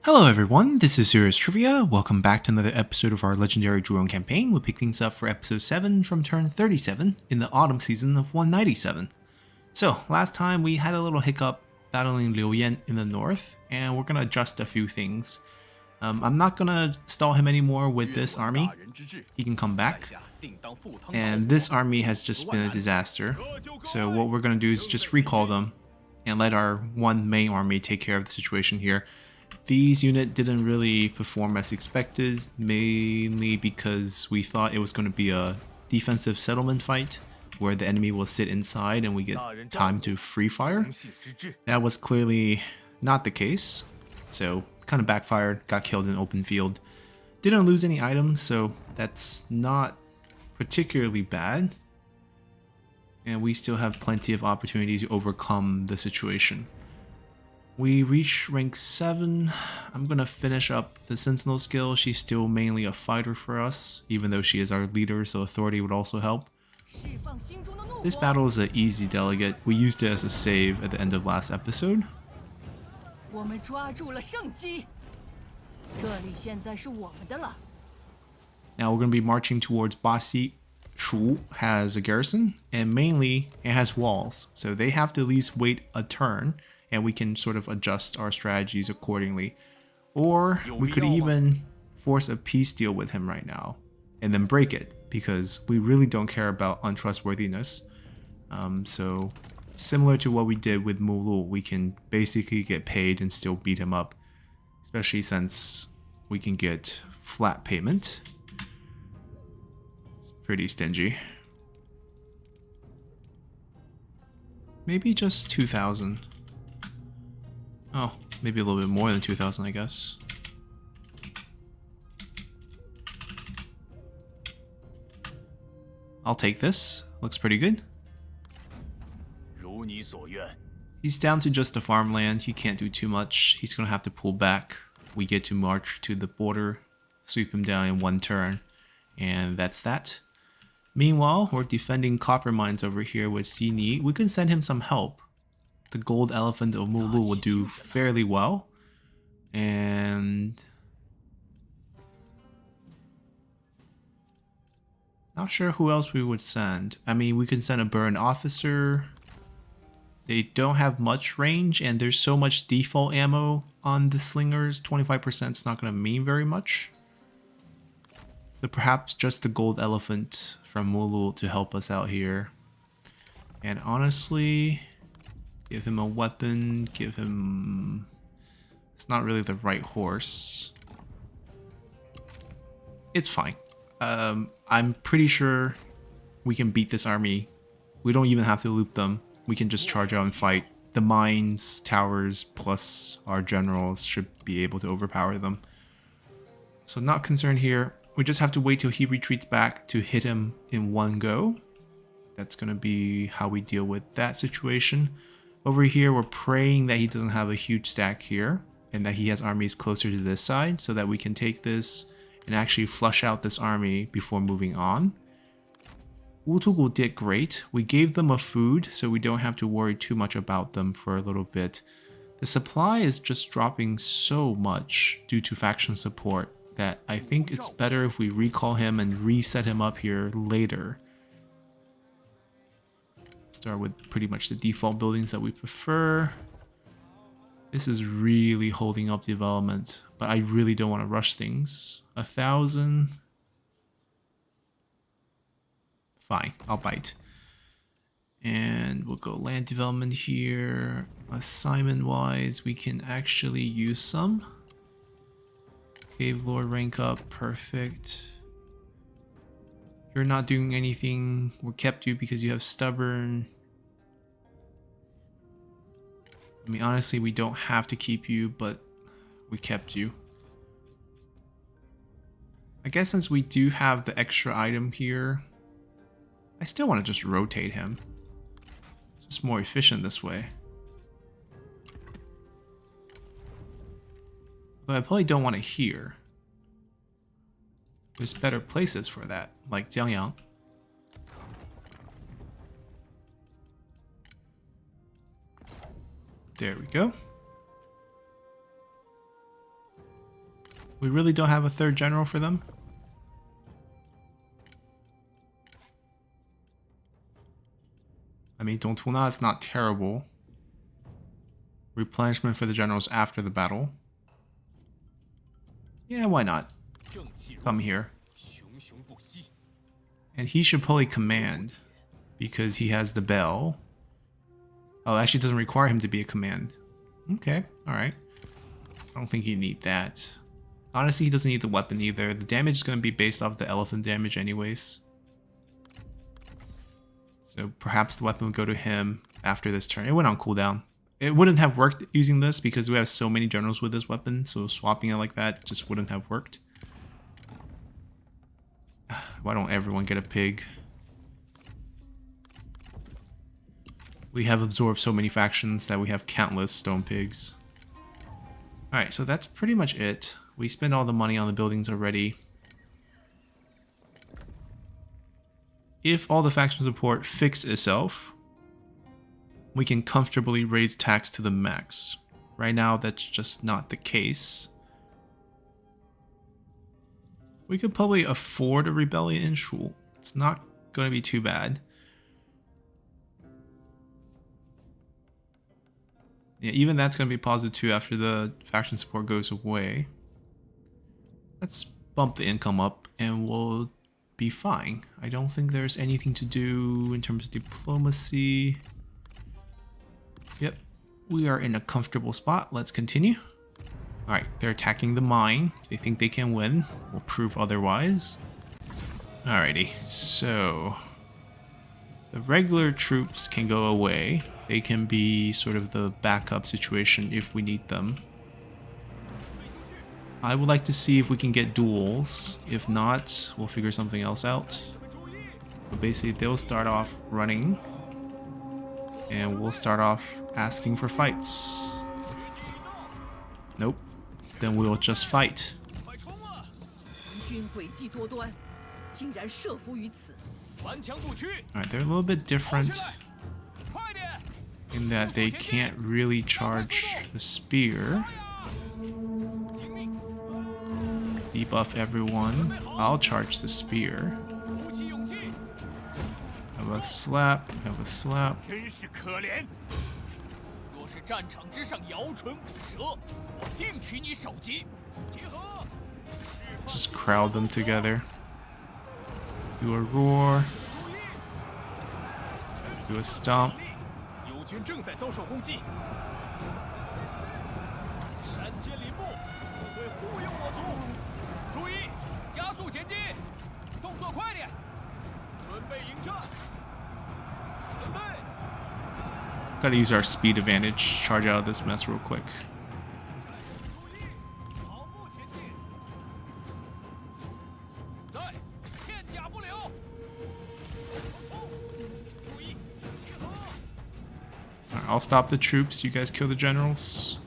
Hello everyone, this is Serious Trivia. Welcome back to another episode of our legendary Zhurong campaign. We'll pick things up for episode 7 from turn 37 in the autumn season of 197. So, last time we had a little hiccup battling Liu Yan in the north, and we're going to adjust a few things. I'm not going to stall him anymore with this army. He can come back. And this army has just been a disaster. So what we're going to do is just recall them and let our one main army take care of the situation here. These units didn't really perform as expected, mainly because we thought it was going to be a defensive settlement fight where the enemy will sit inside and we get time to free fire. That was clearly not the case, so kind of backfired, got killed in open field. Didn't lose any items, so that's not particularly bad. And we still have plenty of opportunity to overcome the situation. We reach rank 7. I'm gonna finish up the Sentinel skill. She's still mainly a fighter for us, even though she is our leader, so authority would also help. This battle is an easy delegate. We used it as a save at the end of last episode. Now we're gonna be marching towards Basi. Shu has a garrison, and mainly it has walls, so they have to at least wait a turn, and we can sort of adjust our strategies accordingly. Or we could even force a peace deal with him right now and then break it, because we really don't care about untrustworthiness. So similar to what we did with Mulu, we can basically get paid and still beat him up, especially since we can get flat payment. It's pretty stingy. Maybe just 2,000. Oh, maybe a little bit more than 2,000, I guess. I'll take this. Looks pretty good. He's down to just the farmland. He can't do too much. He's gonna have to pull back. We get to march to the border, sweep him down in one turn, and that's that. Meanwhile, we're defending copper mines over here with Sini. We can send him some help. The gold elephant of Mulu will do fairly well. And not sure who else we would send. I mean, we can send a burn officer. They don't have much range, and there's so much default ammo on the slingers. 25% is not going to mean very much. So perhaps just the gold elephant from Mulu to help us out here. And honestly, give him a weapon, give him... It's not really the right horse. It's fine. I'm pretty sure we can beat this army. We don't even have to loop them. We can just charge out and fight. The mines, towers, plus our generals should be able to overpower them. So not concerned here. We just have to wait till he retreats back to hit him in one go. That's going to be how we deal with that situation. Over here, we're praying that he doesn't have a huge stack here, and that he has armies closer to this side, so that we can take this and actually flush out this army before moving on. Wutugu did great. We gave them a food, so we don't have to worry too much about them for a little bit. The supply is just dropping so much due to faction support that I think it's better if we recall him and reset him up here later. Start with pretty much the default buildings that we prefer. This is really holding up development, but I really don't want to rush things. 1,000. Fine, I'll bite. And we'll go land development here. Assignment wise, we can actually use some. Cave Lord rank up, perfect. You're not doing anything. We kept you because you have stubborn. I mean, honestly, we don't have to keep you, but we kept you. I guess since we do have the extra item here, I still want to just rotate him. It's just more efficient this way. But I probably don't want it here. There's better places for that, like Jiangyang. There we go. We really don't have a third general for them? I mean, Dongtuna is not terrible. Replenishment for the generals after the battle. Yeah, why not? Come here. And he should probably command, because he has the bell. Oh, actually, it doesn't require him to be a command. Okay, alright. I don't think you need that. Honestly, he doesn't need the weapon either. The damage is going to be based off the elephant damage anyways. So perhaps the weapon would go to him after this turn. It went on cooldown. It wouldn't have worked using this because we have so many generals with this weapon, so swapping it like that just wouldn't have worked. Why don't everyone get a pig? We have absorbed so many factions that we have countless stone pigs. Alright, so that's pretty much it. We spent all the money on the buildings already. If all the faction support fix itself, we can comfortably raise tax to the max. Right now, that's just not the case. We could probably afford a rebellion in Shul. It's not going to be too bad. Yeah, even that's going to be positive too after the faction support goes away. Let's bump the income up and we'll be fine. I don't think there's anything to do in terms of diplomacy. Yep, we are in a comfortable spot. Let's continue. Alright, they're attacking the mine. They think they can win. We'll prove otherwise. Alrighty, so the regular troops can go away. They can be sort of the backup situation if we need them. I would like to see if we can get duels. If not, we'll figure something else out. But basically, they'll start off running. And we'll start off asking for fights. Nope. Then we'll just fight. Alright, they're a little bit different in that they can't really charge the spear. Debuff everyone. I'll charge the spear. Have a slap. Have a slap. Just crowd them together. Do a roar. Do a stomp. Gotta use our speed advantage. Charge out of this mess real quick. Alright, I'll stop the troops. You guys kill the generals.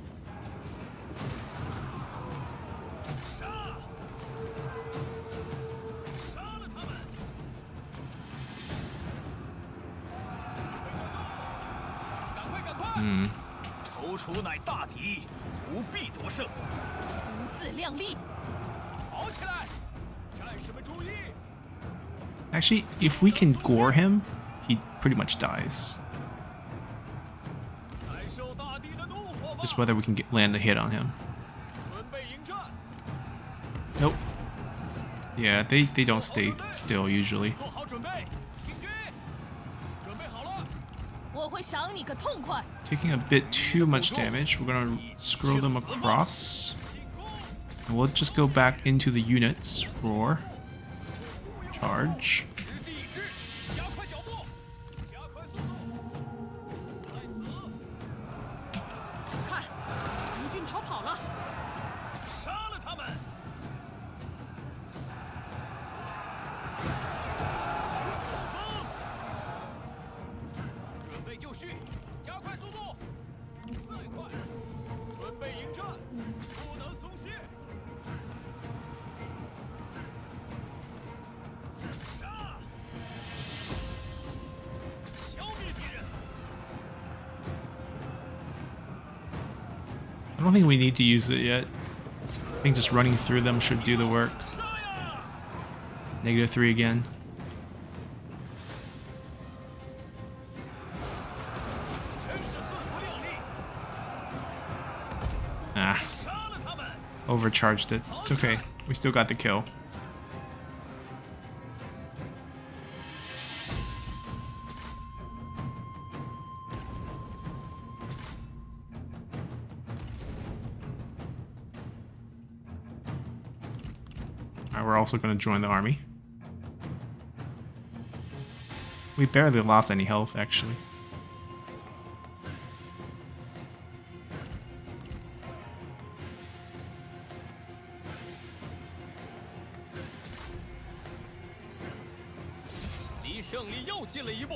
Actually, if we can gore him, he pretty much dies. Just whether we can land a hit on him. Nope. Yeah, they don't stay still usually. Taking a bit too much damage. We're gonna scroll them across. And we'll just go back into the units. Roar. Charge. I don't think we need to use it yet. think just running through them should do the work. -3 again. Ah. Overcharged it. It's okay. We still got the kill. Alright, we're also going to join the army. We barely lost any health, actually.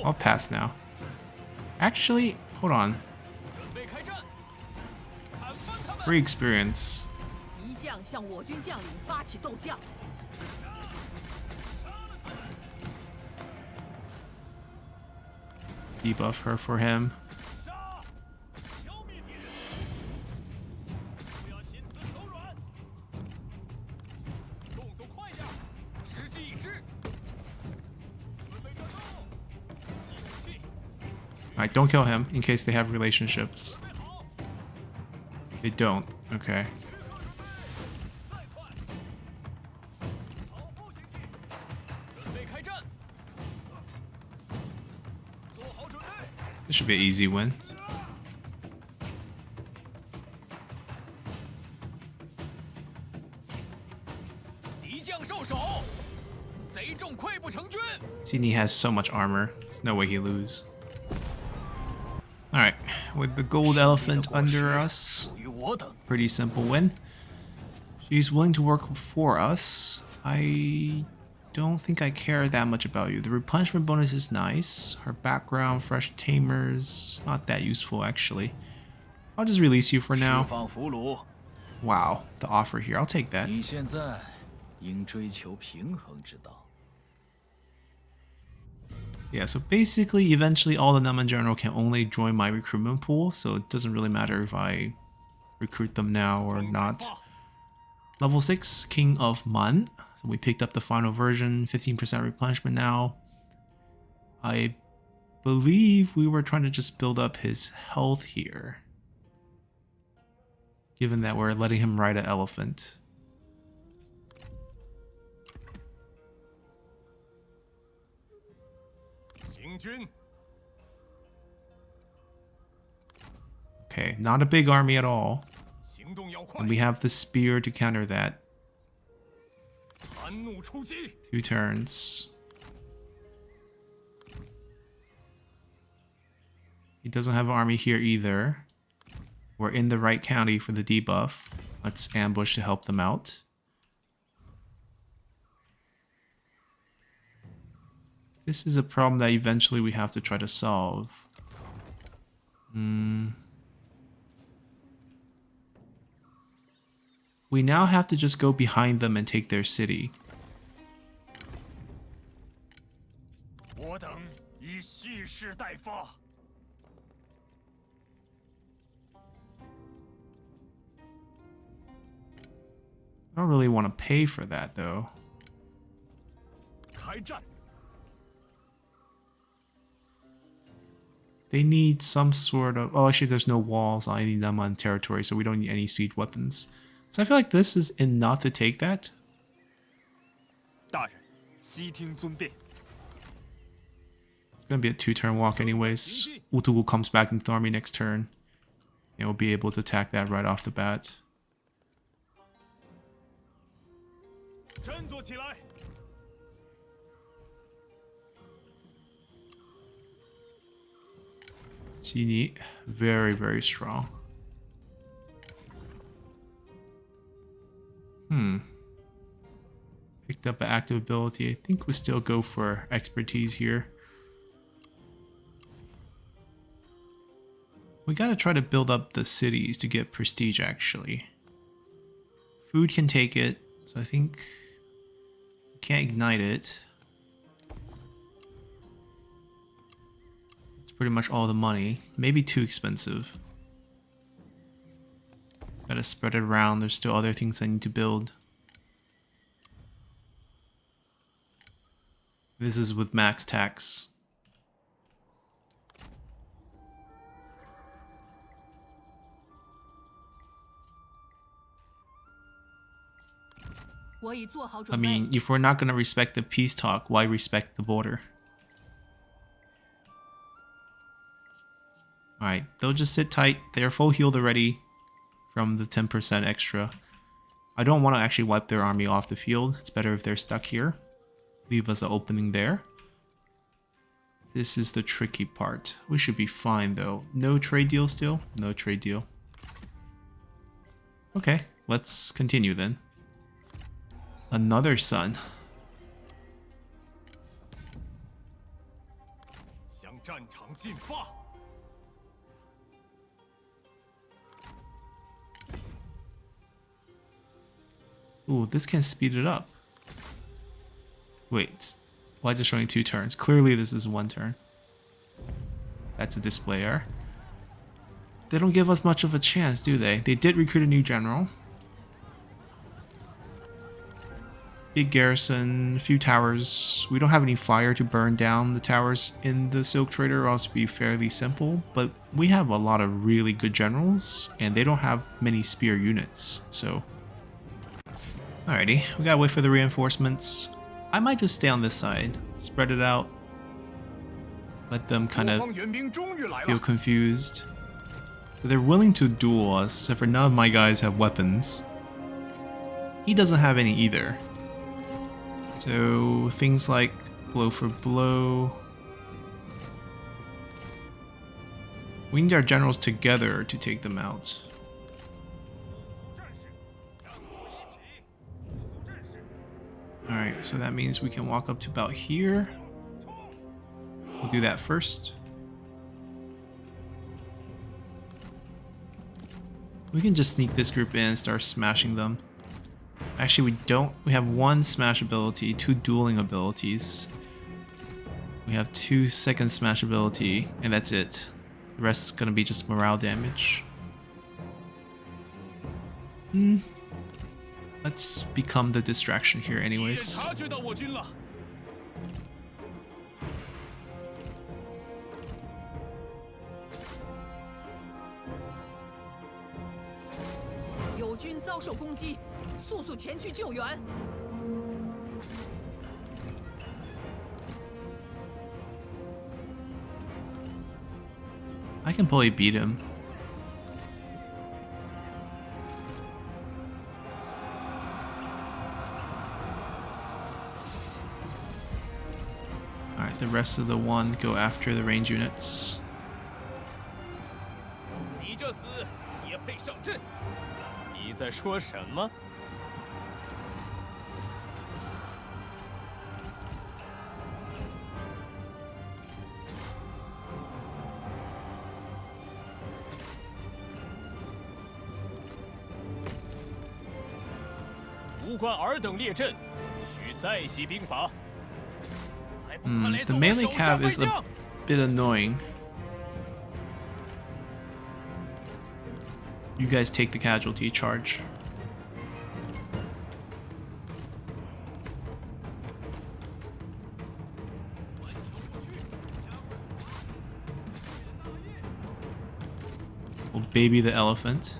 I'll pass now. Actually, hold on. Free experience. Debuff her for him. Alright, don't kill him in case they have relationships. They don't. Okay. This should be an easy win. Sydney has so much armor. There's no way he loses. Alright, with the gold elephant under us, pretty simple win. She's willing to work for us. I don't think I care that much about you. The replenishment bonus is nice. Her background, fresh tamers, not that useful actually. I'll just release you for now. Wow, the offer here, I'll take that. Yeah, so basically, eventually all the Nanman General can only join my recruitment pool, so it doesn't really matter if I recruit them now or not. Level 6, King of Man. So we picked up the final version, 15% replenishment now. I believe we were trying to just build up his health here, given that we're letting him ride an elephant. Okay, not a big army at all. And we have the spear to counter that. 2 turns. He doesn't have an army here either. We're in the right county for the debuff. Let's ambush to help them out. This is a problem that eventually we have to try to solve. We now have to just go behind them and take their city. I don't really want to pay for that though. They need some sort of... Oh, actually, there's no walls on any Nanman territory, so we don't need any siege weapons. So I feel like this is enough to take that. It's gonna be a 2-turn walk anyways. Utugu comes back into the army next turn. And we'll be able to attack that right off the bat. Sini, very, very strong. Picked up an active ability. I think we still go for expertise here. We gotta try to build up the cities to get prestige actually. Food can take it, so I think we can't ignite it. Pretty much all the money. Maybe too expensive. Gotta gotta spread it around. There's still other things I need to build. This is with max tax. I mean, if we're not gonna respect the peace talk, why respect the border? Alright, they'll just sit tight. They're full healed already from the 10% extra. I don't want to actually wipe their army off the field. It's better if they're stuck here. Leave us an opening there. This is the tricky part. We should be fine though. No trade deal still? No trade deal. Okay, let's continue then. Another sun. Ooh, this can speed it up. Wait, why is it showing 2 turns? Clearly this is 1 turn. That's a display error. They don't give us much of a chance, do they? They did recruit a new general. Big garrison, a few towers. We don't have any fire to burn down the towers in the Silk Trader, or else it'd be fairly simple. But we have a lot of really good generals, and they don't have many spear units, so... Alrighty, we gotta wait for the reinforcements. I might just stay on this side, spread it out. Let them kind of feel confused. So they're willing to duel us, except for none of my guys have weapons. He doesn't have any either. So things like blow for blow. We need our generals together to take them out. Alright, so that means we can walk up to about here. We'll do that first. We can just sneak this group in and start smashing them. Actually, we don't. We have 1 smash ability, 2 dueling abilities. We have 2 second smash ability, and that's it. The rest is gonna be just morale damage. Let's become the distraction here anyways. I can probably beat him. Alright, the rest of the 1 go after the range units. The melee cav is a bit annoying. You guys take the casualty charge. We'll baby the elephant.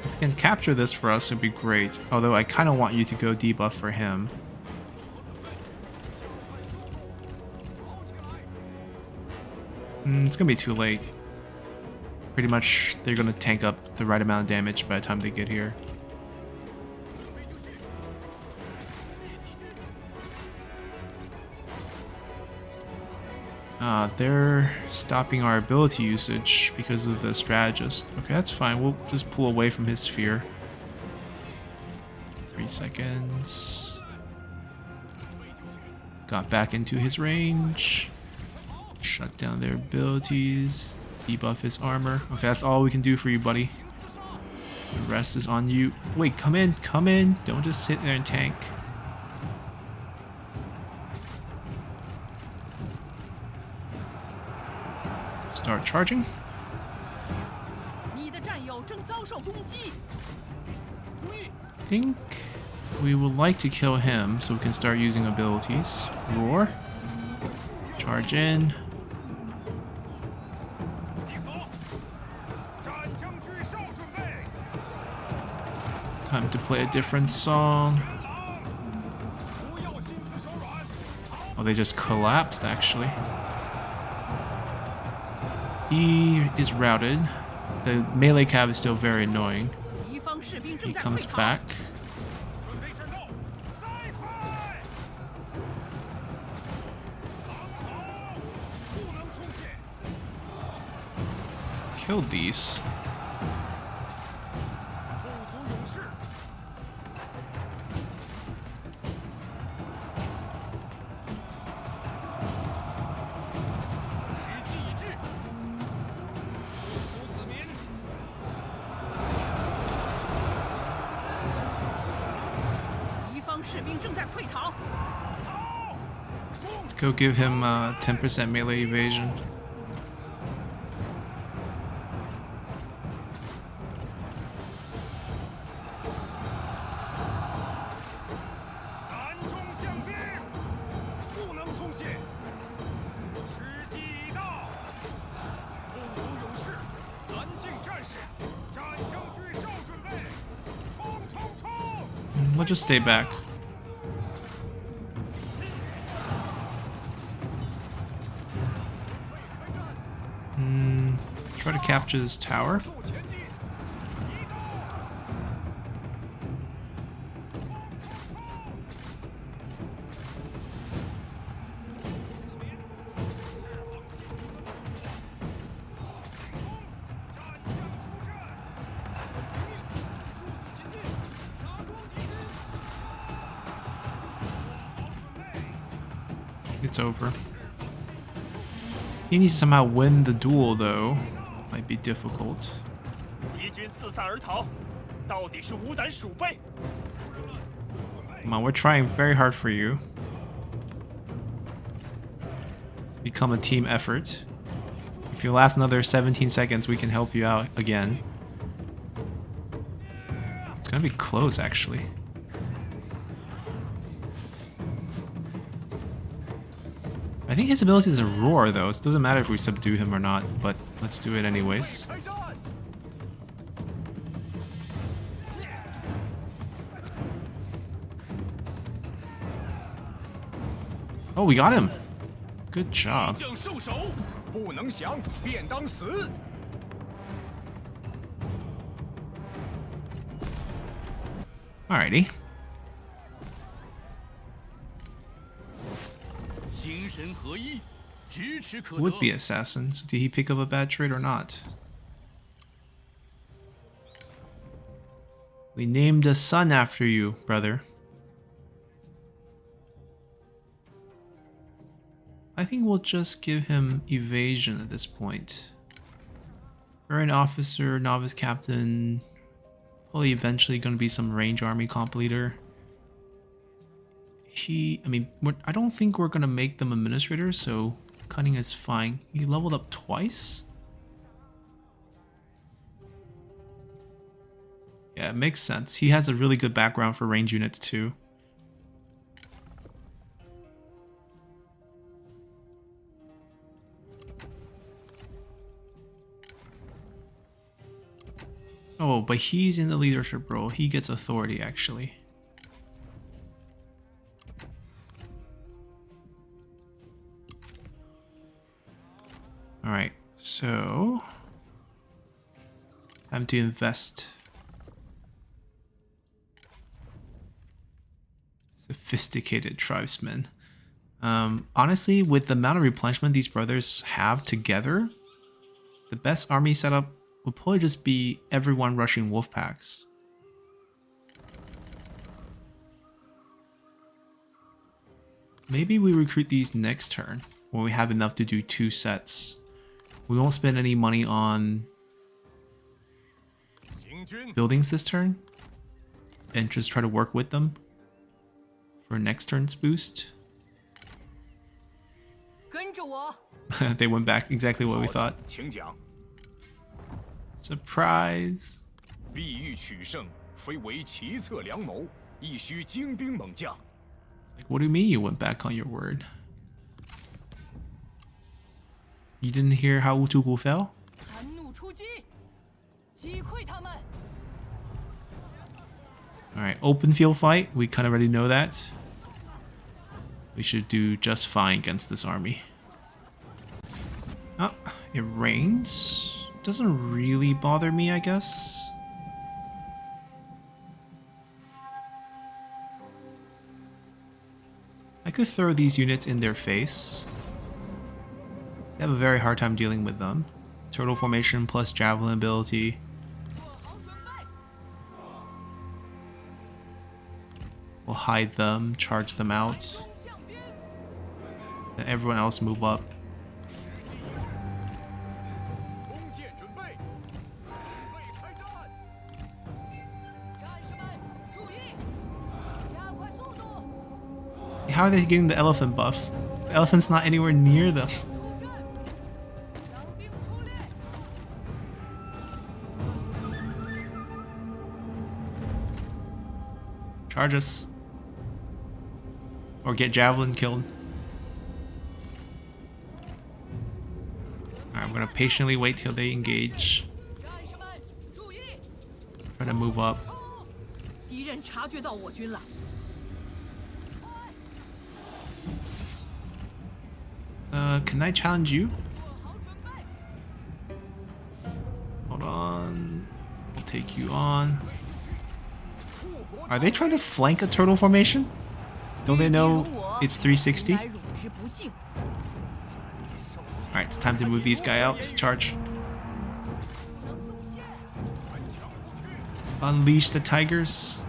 If you can capture this for us, it'd be great. Although I kind of want you to go debuff for him. It's gonna be too late. Pretty much, they're gonna tank up the right amount of damage by the time they get here. They're stopping our ability usage because of the strategist. Okay, that's fine. We'll just pull away from his sphere. 3 seconds. Got back into his range. Shut down their abilities. Debuff his armor. Okay, that's all we can do for you, buddy. The rest is on you. Wait, come in, come in. Don't just sit there and tank. Start charging. I think we would like to kill him so we can start using abilities. Roar. Charge in. Time to play a different song. Oh, they just collapsed actually. He is routed. The melee cab is still very annoying. He comes back. Killed these. Let's go give him 10% melee evasion. We'll just stay back. Try to capture this tower. It's over. He needs to somehow win the duel, though. Might be difficult. Come on, we're trying very hard for you. It's become a team effort. If you last another 17 seconds, we can help you out again. It's gonna be close, actually. I think his ability is a roar, though. It doesn't matter if we subdue him or not, but let's do it anyways. Oh, we got him. Good job. Alrighty. Would be assassins. Did he pick up a bad trade or not? We named a son after you, brother. I think we'll just give him evasion at this point. Current officer, novice captain, probably eventually going to be some range army comp leader. I don't think we're going to make them administrators, so cunning is fine. He leveled up twice? Yeah, it makes sense. He has a really good background for range units too. Oh, but he's in the leadership role. He gets authority, actually. Alright, so... time to invest. Sophisticated tribesmen. Honestly, with the amount of replenishment these brothers have together, the best army setup would probably just be everyone rushing wolf packs. Maybe we recruit these next turn when we have enough to do 2 sets. We won't spend any money on buildings this turn. And just try to work with them for next turn's boost. They went back exactly what we thought. Surprise! Like, what do you mean you went back on your word? You didn't hear how Utugu fell? Alright, open field fight. We kind of already know that. We should do just fine against this army. Oh, it rains. Doesn't really bother me, I guess. I could throw these units in their face. They have a very hard time dealing with them. Turtle formation plus javelin ability. We'll hide them, charge them out. Then everyone else move up. How are they getting the elephant buff? The elephant's not anywhere near them. Charge us. Or get javelin killed. Alright, I'm gonna patiently wait till they engage. Try to move up. Can I challenge you? Hold on. We'll take you on. Are they trying to flank a turtle formation? Don't they know it's 360? Alright, it's time to move these guys out. Charge. Unleash the tigers.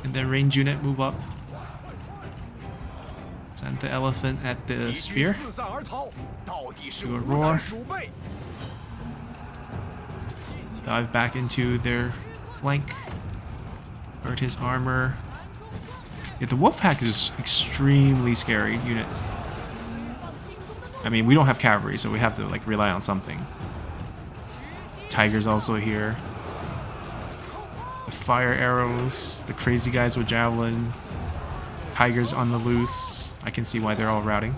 And then range unit move up. Send the elephant at the spear. Do a roar. Dive back into their flank. Hurt his armor. Yeah, the wolf pack is extremely scary unit. I mean, we don't have cavalry, so we have to like rely on something. Tiger's also here. The fire arrows, the crazy guys with javelin. Tigers on the loose. I can see why they're all routing.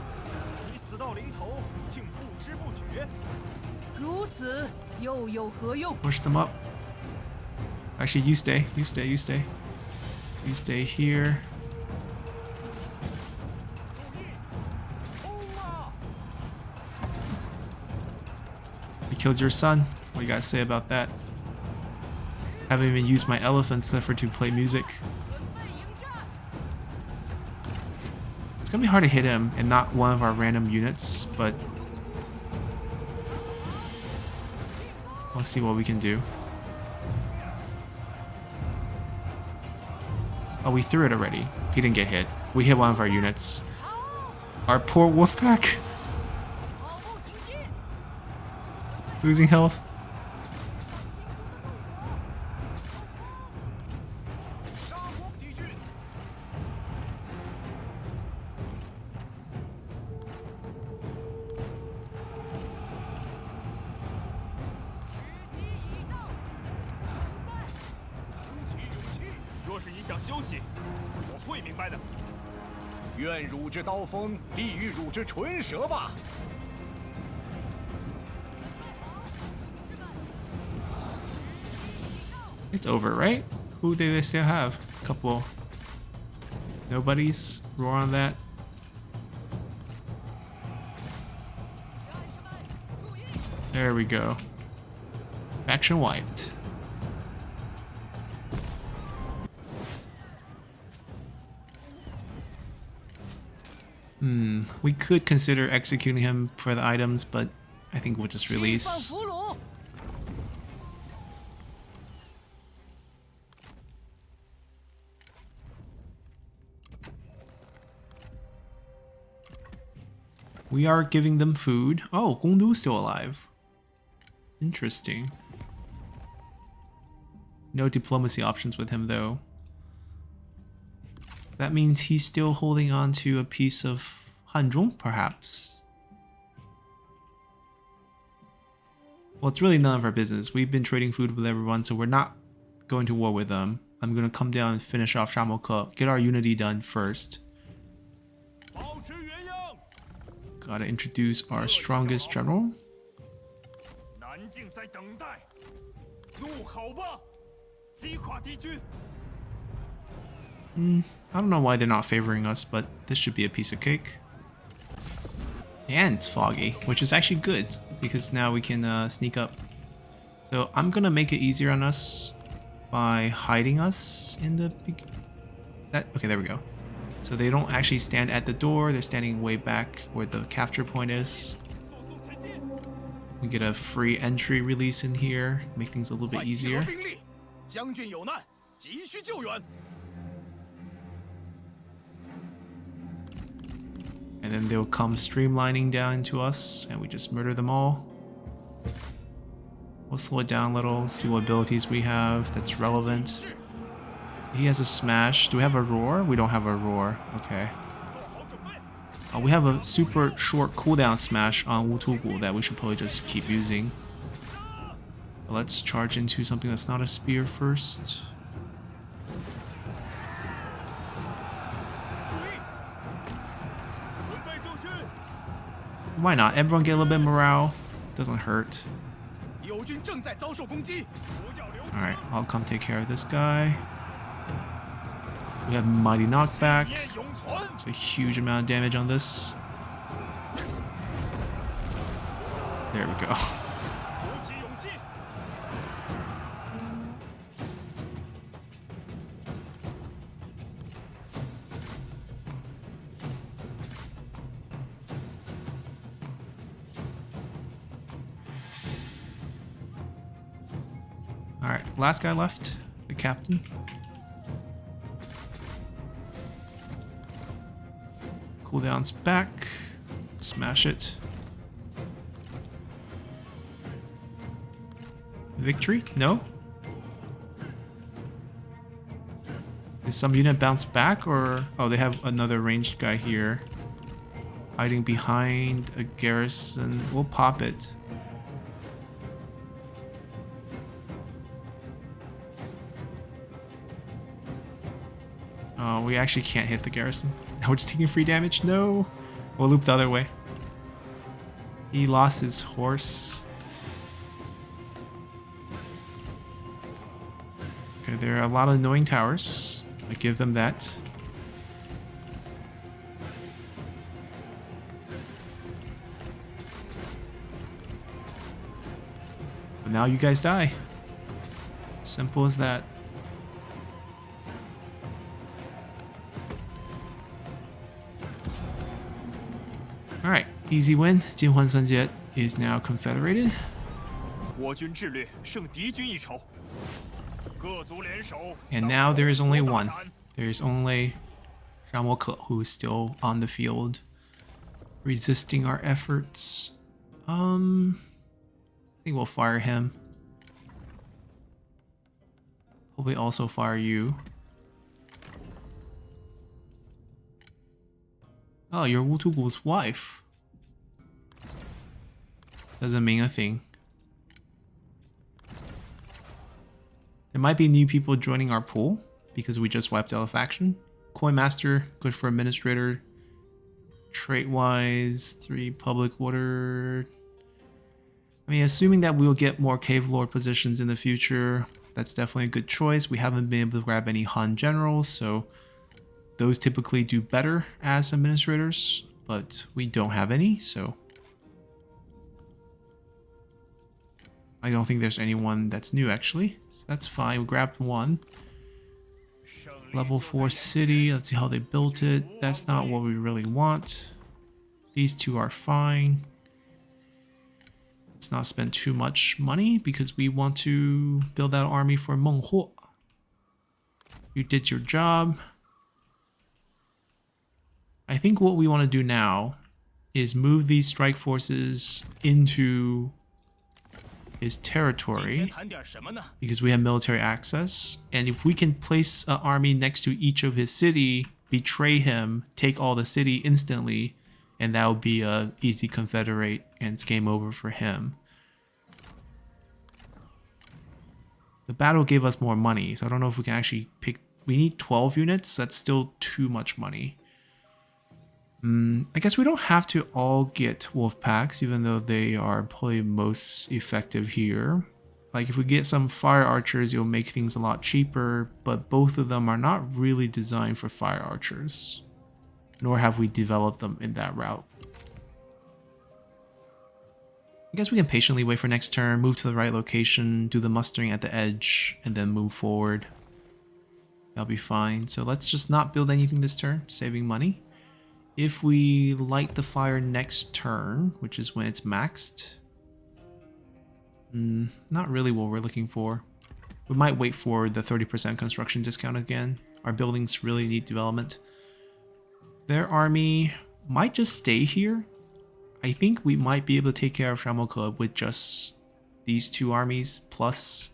Push them up. Actually, you stay. You stay. You stay. You stay here. I killed your son. What do you guys say about that? Haven't even used my elephants except for to play music. It's gonna be hard to hit him and not one of our random units, but we'll see what we can do. Oh, we threw it already. He didn't get hit. We hit one of our units. Our poor wolf pack. Losing health. It's over, right? Who do they still have? A couple. Nobodies. Roar on that. There we go. Faction wiped. We could consider executing him for the items, but I think we'll just release. We are giving them food. Oh, Gongdu's still alive. Interesting. No diplomacy options with him though. That means he's still holding on to a piece of Hanzhong, perhaps. Well, it's really none of our business. We've been trading food with everyone, so we're not going to war with them. I'm going to come down and finish off Shamoke, get our unity done first. Gotta introduce our strongest general. I don't know why they're not favoring us, but this should be a piece of cake. And it's foggy, which is actually good, because now we can sneak up. So I'm gonna make it easier on us by hiding us in the... Okay, there we go. So they don't actually stand at the door, they're standing way back where the capture point is. We get a free entry release in here, make things a little bit easier. And then they'll come streamlining down to us, and we just murder them all. We'll slow it down a little, see what abilities we have that's relevant. He has a smash. Do we have a roar? We don't have a roar. Okay. We have a super short cooldown smash on Wutugu that we should probably just keep using. But let's charge into something that's not a spear first. Why not? Everyone get a little bit of morale. Doesn't hurt. Alright, I'll come take care of this guy. We have Mighty Knockback. It's a huge amount of damage on this. There we go. Alright, last guy left, the captain. Cooldown's back. Smash it. Victory? No? Is some unit bounce back or... Oh, they have another ranged guy here. Hiding behind a garrison. We'll pop it. Oh, we actually can't hit the garrison. Now we're just taking free damage? No! We'll loop the other way. He lost his horse. Okay, there are a lot of annoying towers. I give them that. But now you guys die. Simple as that. Alright, easy win. Jinhuan Sunjet is now confederated. And now there is only one. There is only Shamoke who is still on the field, resisting our efforts. I think we'll fire him. Probably also fire you. Oh, you're Wutugu's wife. Doesn't mean a thing. There might be new people joining our pool because we just wiped out a faction. Coin Master, good for Administrator. Trait-wise, 3 Public Order. I mean, assuming that we'll get more Cave Lord positions in the future, that's definitely a good choice. We haven't been able to grab any Han Generals, so those typically do better as Administrators, but we don't have any, so I don't think there's anyone that's new, actually. So that's fine. We grabbed one. Level 4 city. Let's see how they built it. That's not what we really want. These two are fine. Let's not spend too much money because we want to build that army for Meng Huo. You did your job. I think what we want to do now is move these strike forces into his territory because we have military access, and if we can place an army next to each of his city, betray him, take all the city instantly, and that would be a easy confederate and it's game over for him. The battle gave us more money, so I don't know if we can actually pick. We need 12 units. That's still too much money. I guess we don't have to all get wolf packs, even though they are probably most effective here. Like if we get some fire archers, it'll make things a lot cheaper, but both of them are not really designed for fire archers, nor have we developed them in that route. I guess we can patiently wait for next turn, move to the right location, do the mustering at the edge, and then move forward. That'll be fine. So let's just not build anything this turn, saving money. If we light the fire next turn, which is when it's maxed, not really what we're looking for. We might wait for the 30% construction discount again. Our buildings really need development. Their army might just stay here. I think we might be able to take care of Shamoke with just these two armies plus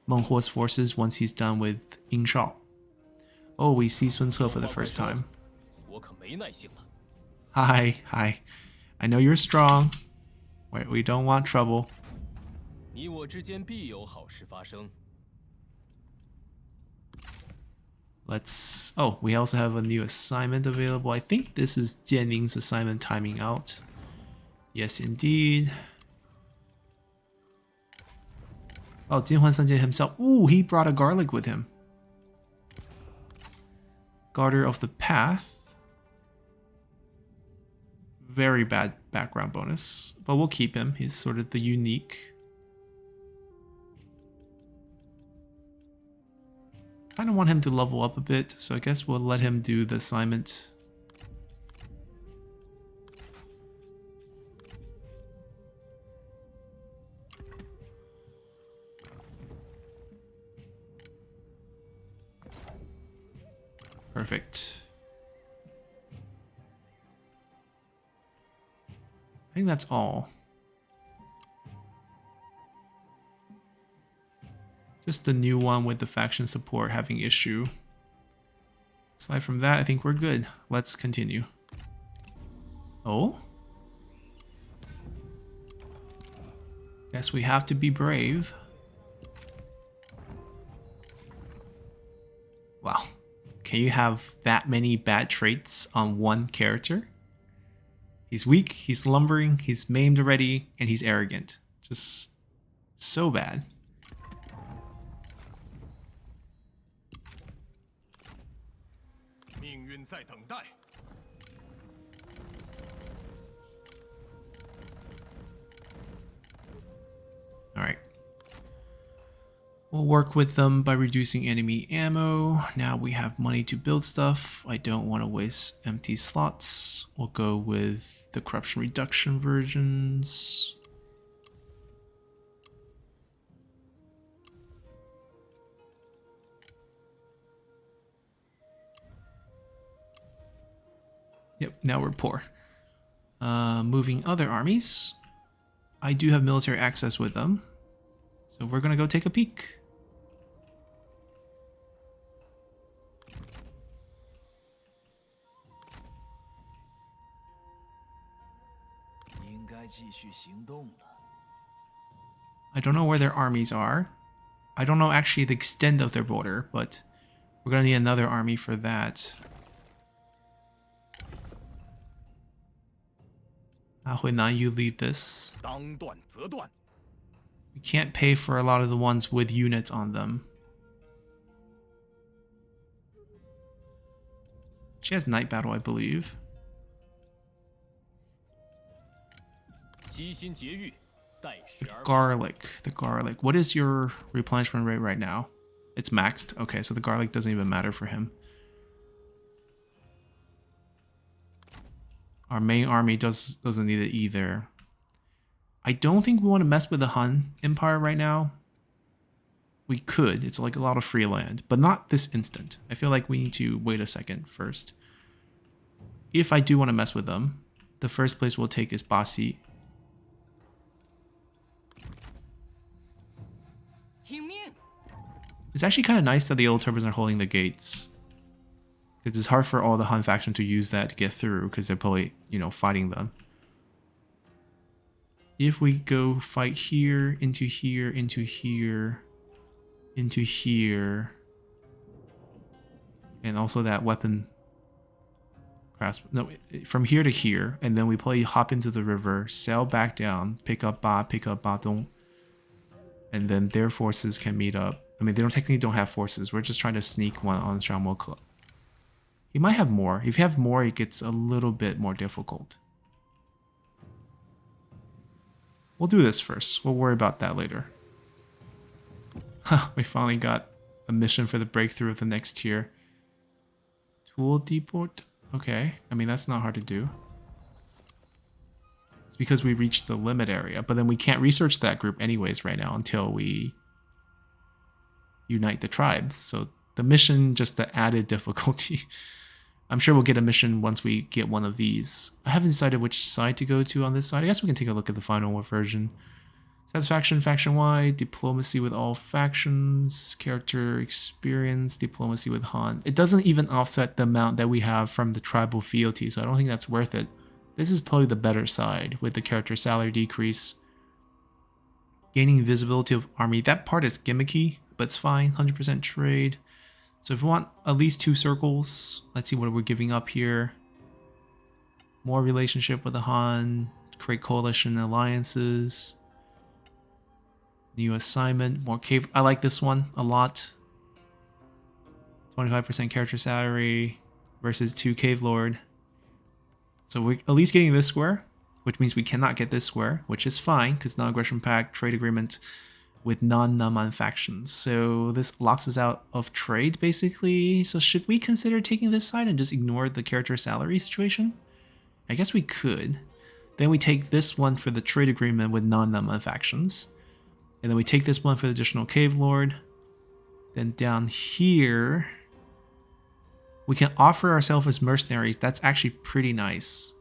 Meng Huo's forces once he's done with Ying Shao. Oh, we see Sun Ce for the first time. Hi. I know you're strong. Wait, we don't want trouble. Let's... Oh, we also have a new assignment available. I think this is Jianning's assignment timing out. Yes, indeed. Oh, Jinhuan Sanjie himself. Ooh, he brought a garlic with him. Guarder of the Path. Very bad background bonus, but we'll keep him. He's sort of the unique. I don't want him to level up a bit, so I guess we'll let him do the assignment. Perfect. I think that's all. Just the new one with the faction support having issue. Aside from that, I think we're good. Let's continue. Oh? Guess we have to be brave. Wow. Can you have that many bad traits on one character? He's weak, he's lumbering, he's maimed already, and he's arrogant. Just so bad. Alright. We'll work with them by reducing enemy ammo. Now we have money to build stuff. I don't want to waste empty slots. We'll go with the corruption reduction versions. Yep, now we're poor. Moving other armies. I do have military access with them, so we're gonna go take a peek. I don't know where their armies are. I don't know actually the extent of their border, but we're gonna need another army for that. Huinan, you lead this. We can't pay for a lot of the ones with units on them. She has night battle, I believe. The garlic. What is your replenishment rate right now? It's maxed. Okay, so the garlic doesn't even matter for him. Our main army doesn't need it either. I don't think we want to mess with the Han Empire right now. We could. It's like a lot of free land, but not this instant. I feel like we need to wait a second first. If I do want to mess with them, the first place we'll take is Basi. It's actually kind of nice that the old turbans are holding the gates. Because it's hard for all the Han faction to use that to get through, because they're probably, you know, fighting them. If we go fight here, into here, into here, into here, and also that weapon grasp, no, from here to here, and then we probably hop into the river, sail back down, pick up Badong, and then their forces can meet up. I mean, they technically don't have forces. We're just trying to sneak one on Shamoko. He might have more. If you have more, it gets a little bit more difficult. We'll do this first. We'll worry about that later. We finally got a mission for the breakthrough of the next tier. Tool depot? Okay. I mean, that's not hard to do. It's because we reached the limit area, but then we can't research that group anyways right now until we unite the tribes. So the mission, just the added difficulty. I'm sure we'll get a mission once we get one of these. I haven't decided which side to go to on this side. I guess we can take a look at the final version. Satisfaction, faction-wide, diplomacy with all factions, character experience, diplomacy with Han. It doesn't even offset the amount that we have from the tribal fealty, so I don't think that's worth it. This is probably the better side with the character salary decrease. Gaining visibility of army. That part is gimmicky, but it's fine. 100% trade. So if we want at least 2 circles, let's see what we're giving up here. More relationship with the Han, create coalition alliances. New assignment, more cave. I like this one a lot. 25% character salary versus 2 cave lord. So we're at least getting this square, which means we cannot get this square, which is fine because non-aggression pact, trade agreement with non-Nanman factions. So this locks us out of trade, basically. So should we consider taking this side and just ignore the character salary situation? I guess we could. Then we take this one for the trade agreement with non-Nanman factions. And then we take this one for the additional cave lord. Then down here, we can offer ourselves as mercenaries. That's actually pretty nice.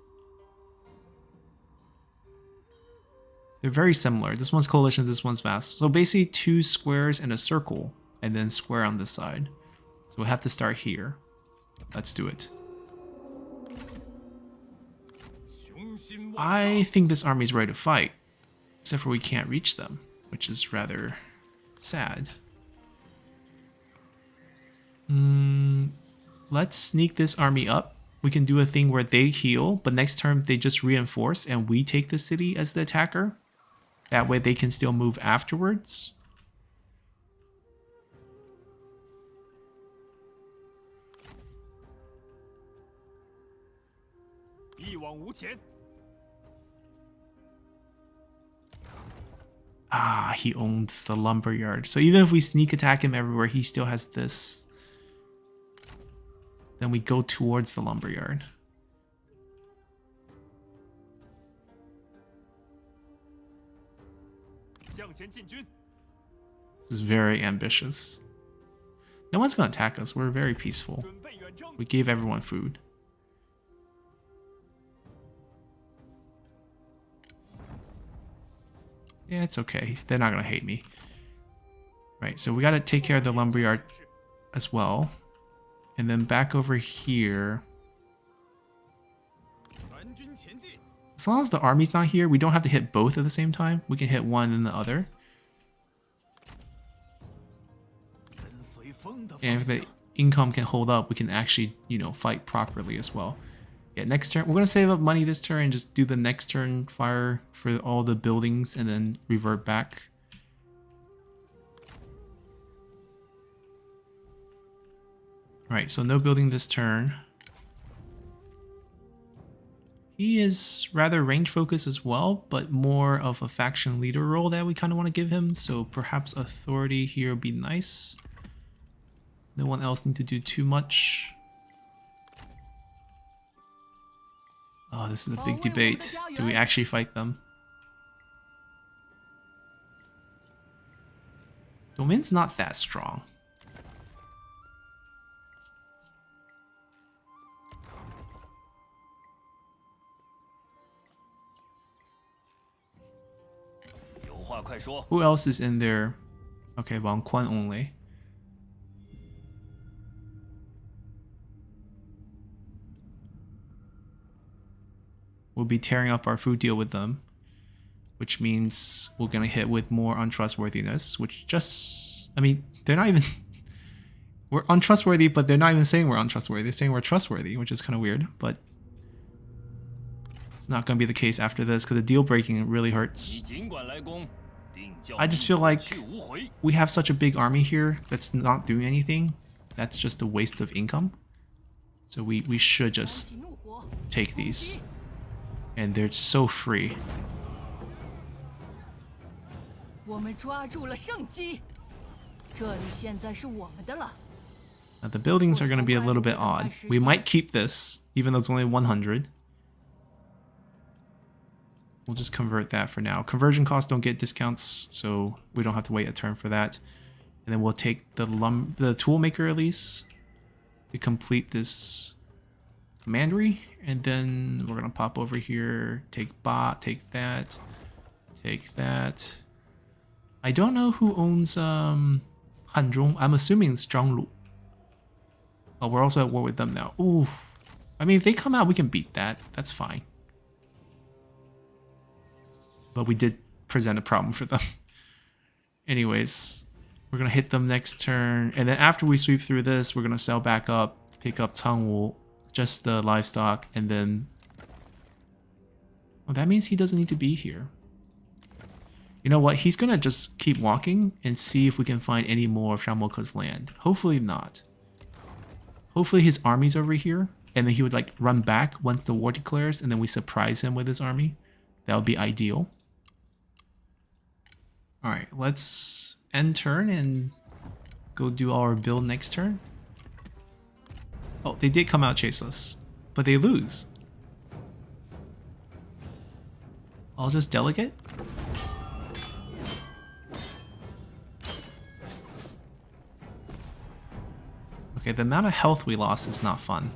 They're very similar. This one's coalition, this one's vast. So basically 2 squares and a circle, and then square on this side. So we'll have to start here. Let's do it. I think this army's ready to fight, except for we can't reach them, which is rather sad. Let's sneak this army up. We can do a thing where they heal, but next turn they just reinforce and we take the city as the attacker. That way they can still move afterwards. Ah, he owns the lumberyard. So even if we sneak attack him everywhere, he still has this. Then we go towards the lumberyard. This is very ambitious. No one's going to attack us. We're very peaceful. We gave everyone food. Yeah, it's okay. They're not going to hate me. Right, so we got to take care of the lumberyard as well. And then back over here. As long as the army's not here, we don't have to hit both at the same time. We can hit one and the other. And if the income can hold up, we can actually, you know, fight properly as well. Yeah, next turn, we're going to save up money this turn and just do the next turn fire for all the buildings and then revert back. Right, so no building this turn. He is rather range focused as well, but more of a faction leader role that we kind of want to give him. So perhaps authority here would be nice. No one else need to do too much. Oh, this is a big debate. Do we actually fight them? Domain's not that strong. Who else is in there? Okay, Wang Quan only. We'll be tearing up our food deal with them, which means we're gonna hit with more untrustworthiness, which just, I mean, they're not even, we're untrustworthy, but they're not even saying we're untrustworthy. They're saying we're trustworthy, which is kind of weird, but it's not gonna be the case after this because the deal breaking really hurts. I just feel like we have such a big army here that's not doing anything. That's just a waste of income. So we should just take these. And they're so free. Now the buildings are going to be a little bit odd. We might keep this, even though it's only 100. We'll just convert that for now. Conversion costs don't get discounts, so we don't have to wait a turn for that. And then we'll take the tool maker at least to complete this commandery. And then we're gonna pop over here, take Ba, take that, take that. I don't know who owns Hanzhong. I'm assuming it's Zhanglu. Oh, we're also at war with them now. Ooh. I mean, if they come out, we can beat that. That's fine. But we did present a problem for them. Anyways, we're gonna hit them next turn. And then after we sweep through this, we're gonna sell back up, pick up Tangwu, just the livestock, and then... Well, that means he doesn't need to be here. You know what? He's gonna just keep walking and see if we can find any more of Shamoka's land. Hopefully not. Hopefully his army's over here, and then he would like run back once the war declares, and then we surprise him with his army. That would be ideal. Alright, let's end turn and go do our build next turn. Oh, they did come out chase us, but they lose. I'll just delegate. Okay, the amount of health we lost is not fun.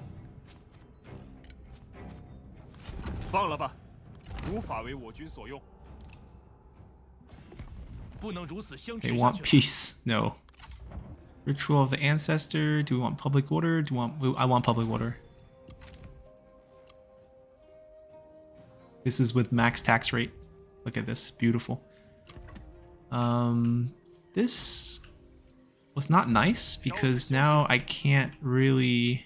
They want peace. No. Ritual of the Ancestor. Do we want public order? Do we want... I want public order. This is with max tax rate. Look at this. Beautiful. This was not nice because now I can't really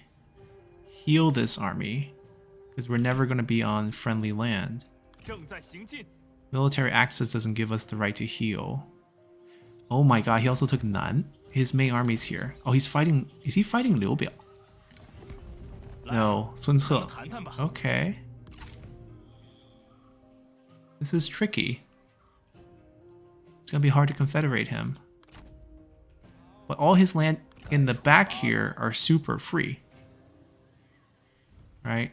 heal this army because we're never going to be on friendly land. Military access doesn't give us the right to heal. Oh my god, he also took Nan. His main army's here. Oh, he's fighting... Is he fighting Liu Biao? No, Sun Ce. Okay. This is tricky. It's gonna be hard to confederate him. But all his land in the back here are super free. Right?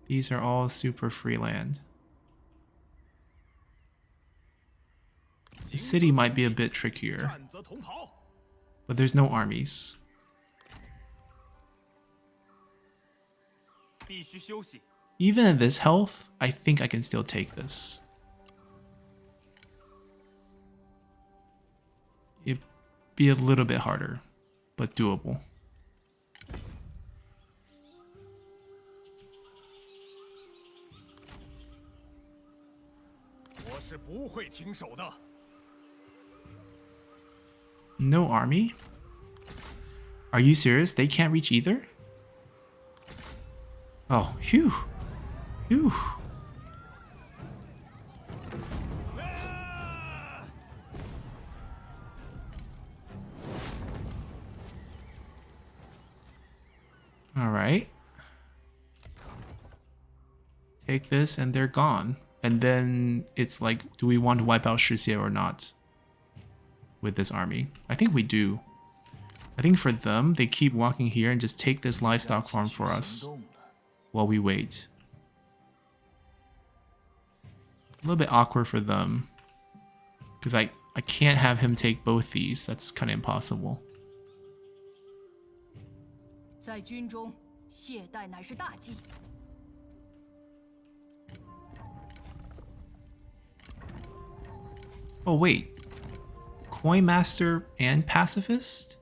These are all super free land. The city might be a bit trickier. But there's no armies. Even at this health, I think I can still take this. It'd be a little bit harder, but doable. No army? Are you serious? They can't reach either? Oh, phew. Phew. Alright. Take this and they're gone. And then it's like, do we want to wipe out Shixie or not? With this army. I think we do. I think for them, they keep walking here and just take this livestock farm for us while we wait. A little bit awkward for them. Because I can't have him take both these. That's kind of impossible. Oh wait, Coin Master and Pacifist?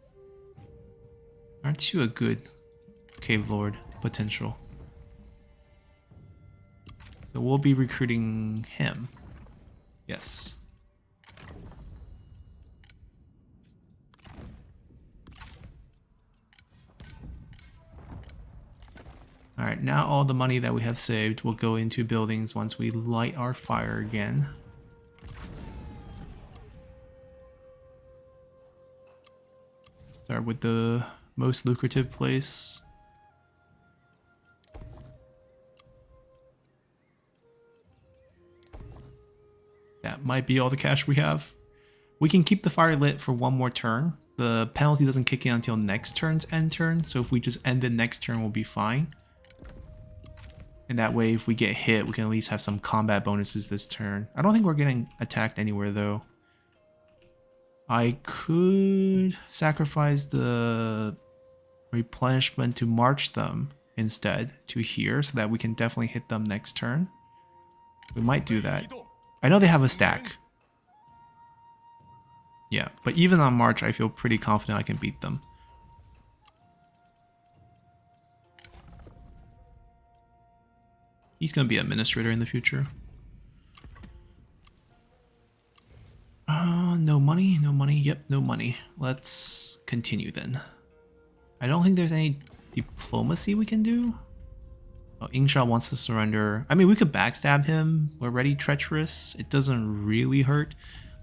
Aren't you a good Cave Lord potential? So we'll be recruiting him. Yes. Alright, now all the money that we have saved will go into buildings once we light our fire again. Start with the most lucrative place. That might be all the cash we have. We can keep the fire lit for one more turn. The penalty doesn't kick in until next turn's end turn, so if we just end the next turn, we'll be fine. And that way, if we get hit, we can at least have some combat bonuses this turn. I don't think we're getting attacked anywhere, though. I could sacrifice the replenishment to march them instead to here, so that we can definitely hit them next turn. We might do that. I know they have a stack. Yeah, but even on March, I feel pretty confident I can beat them. He's going to be administrator in the future. No money, no money. Yep, no money. Let's continue then. I don't think there's any diplomacy we can do. Oh, Ingshao wants to surrender. I mean, we could backstab him. We're already treacherous. It doesn't really hurt.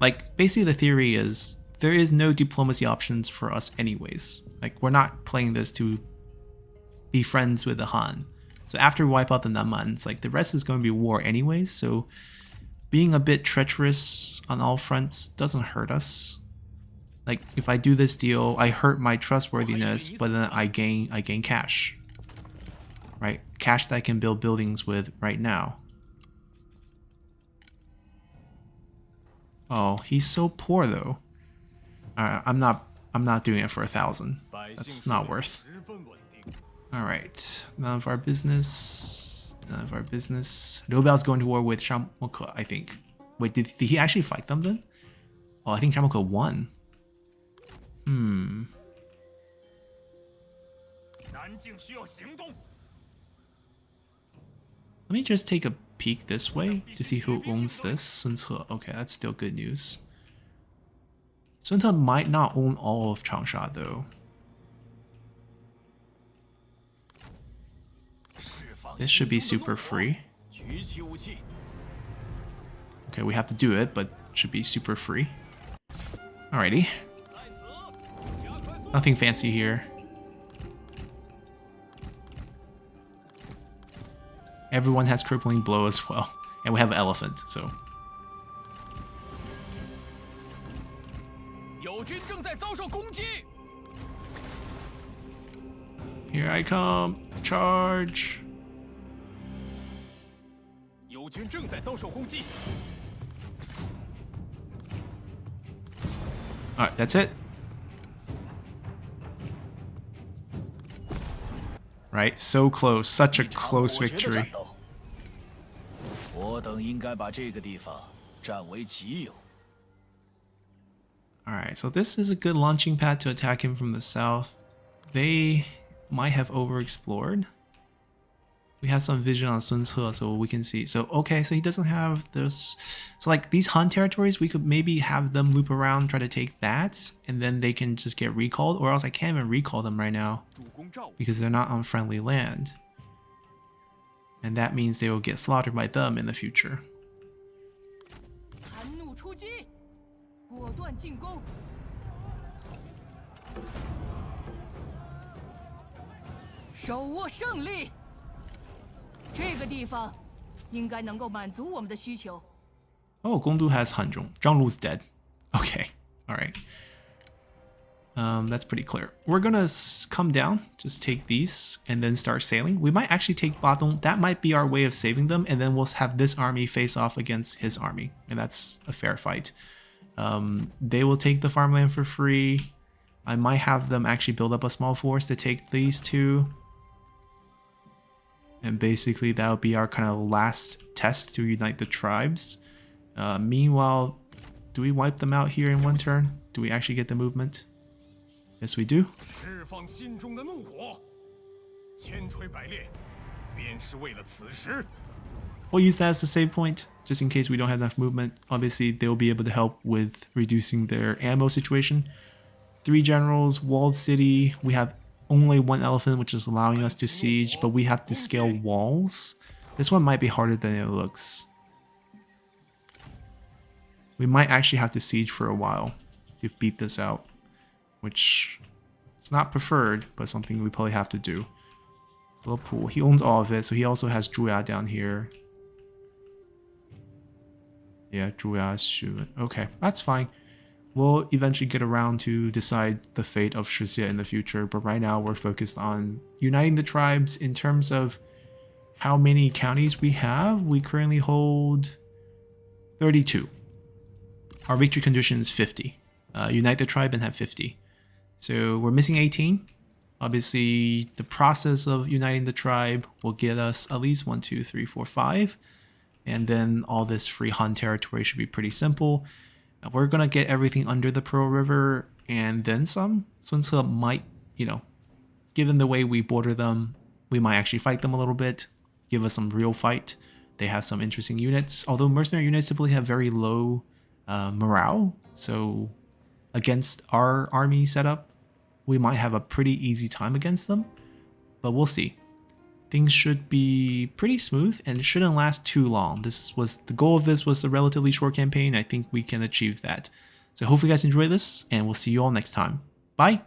Like, basically the theory is there is no diplomacy options for us anyways. Like, we're not playing this to be friends with the Han. So after we wipe out the Nanmans, like, the rest is going to be war anyways, so being a bit treacherous on all fronts doesn't hurt us. Like, if I do this deal, I hurt my trustworthiness, but then I gain cash. Right? Cash that I can build buildings with right now. Oh, he's so poor though. I'm not doing it for 1,000. That's not worth. Alright. None of our business. None of our business. Liu Biao's going to war with Shamoke, I think. Wait, did he actually fight them then? Oh, I think Shamoke won. Let me just take a peek this way to see who owns this. Sun Ce. Okay, that's still good news. Sun Ce might not own all of Changsha though. This should be super free. Okay, we have to do it, but it should be super free. Alrighty. Nothing fancy here. Everyone has crippling blow as well. And we have an elephant, so. Here I come. Charge. Alright, that's it. Right, so close. Such a close victory. Alright, so this is a good launching pad to attack him from the south. They might have overexplored. We have some vision on Sun Ce, so we can see. So, okay, so he doesn't have this. So, like, these Han territories, we could maybe have them loop around, try to take that, and then they can just get recalled, or else I can't even recall them right now because they're not on friendly land. And that means they will get slaughtered by them in the future. Oh, Gongdu has Hanzhong. Zhanglu's dead. Okay, alright. That's pretty clear. We're gonna come down, just take these, and then start sailing. We might actually take Badong. That might be our way of saving them, and then we'll have this army face off against his army, and that's a fair fight. They will take the farmland for free. I might have them actually build up a small force to take these two. And basically that would be our kind of last test to unite the tribes. Meanwhile, Do we wipe them out here in one turn? Do we actually get the movement? Yes, we do. We'll use that as a save point, just in case we don't have enough movement. Obviously, they'll be able to help with reducing their ammo situation. 3 generals, walled city. We have only 1 elephant, which is allowing us to siege, but we have to scale walls. This one might be harder than it looks. We might actually have to siege for a while to beat this out, which is not preferred, but something we probably have to do. Pool. He owns all of it, so he also has Zhuya down here. Yeah, Zhuya is Shu. Okay, that's fine. We'll eventually get around to decide the fate of Shixia in the future, but right now we're focused on uniting the tribes. In terms of how many counties we have, we currently hold 32. Our victory condition is 50. Unite the tribe and have 50. So we're missing 18. Obviously, the process of uniting the tribe will get us at least 1, 2, 3, 4, 5. And then all this free Han territory should be pretty simple. We're going to get everything under the Pearl River and then some. Sun Ce might, given the way we border them, we might actually fight them a little bit, give us some real fight. They have some interesting units, although mercenary units typically have very low morale. So against our army setup, we might have a pretty easy time against them, but we'll see. Things should be pretty smooth and it shouldn't last too long. The goal of this was a relatively short campaign. I think we can achieve that. So hopefully you guys enjoy this and we'll see you all next time. Bye!